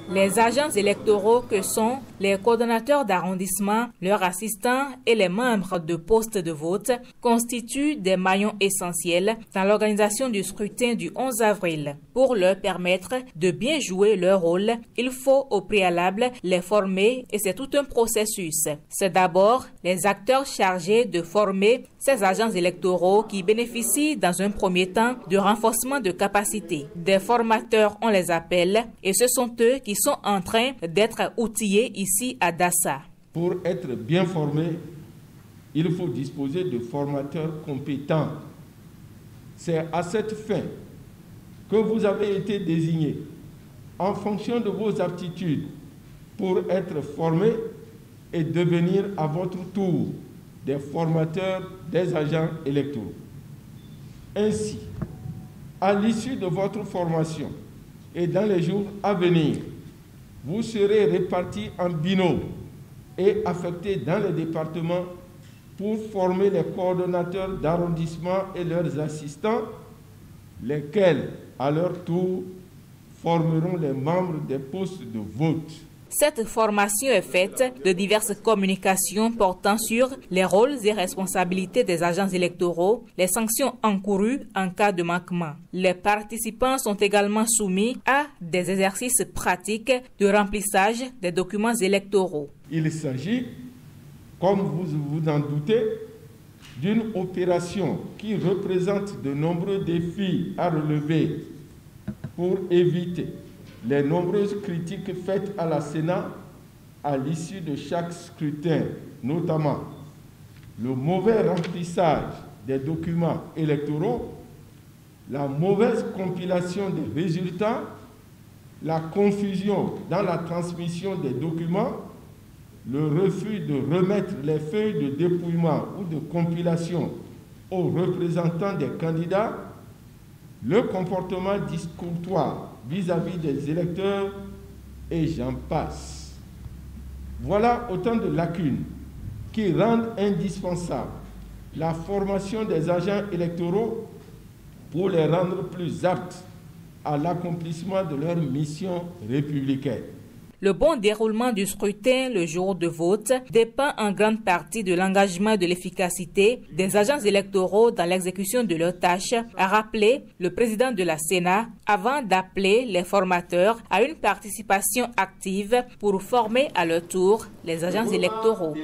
Les agents électoraux que sont les coordonnateurs d'arrondissement, leurs assistants et les membres de postes de vote constituent des maillons essentiels dans l'organisation du scrutin du 11 avril. Pour leur permettre de bien jouer leur rôle, il faut au préalable les former et c'est tout un processus. C'est d'abord les acteurs chargés de former ces agents électoraux qui bénéficient dans un premier temps de renforcement de capacité. Des formateurs, on les appelle, et ce sont eux qui sont en train d'être outillés ici à Dassa. Pour être bien formé, il faut disposer de formateurs compétents. C'est à cette fin que vous avez été désignés en fonction de vos aptitudes pour être formés et devenir à votre tour des formateurs des agents électoraux. Ainsi, à l'issue de votre formation et dans les jours à venir, vous serez répartis en binôme et affectés dans les départements pour former les coordonnateurs d'arrondissement et leurs assistants, lesquels, à leur tour, formeront les membres des postes de vote. Cette formation est faite de diverses communications portant sur les rôles et responsabilités des agents électoraux, les sanctions encourues en cas de manquement. Les participants sont également soumis à des exercices pratiques de remplissage des documents électoraux. Il s'agit, comme vous vous en doutez, d'une opération qui représente de nombreux défis à relever pour éviter les nombreuses critiques faites à la Sénat à l'issue de chaque scrutin, notamment le mauvais remplissage des documents électoraux, la mauvaise compilation des résultats, la confusion dans la transmission des documents, le refus de remettre les feuilles de dépouillement ou de compilation aux représentants des candidats, le comportement discourtois vis-à-vis des électeurs, et j'en passe. Voilà autant de lacunes qui rendent indispensable la formation des agents électoraux pour les rendre plus aptes à l'accomplissement de leur mission républicaine. Le bon déroulement du scrutin le jour de vote dépend en grande partie de l'engagement et de l'efficacité des agents électoraux dans l'exécution de leurs tâches, a rappelé le président de la Sénat avant d'appeler les formateurs à une participation active pour former à leur tour les agents électoraux.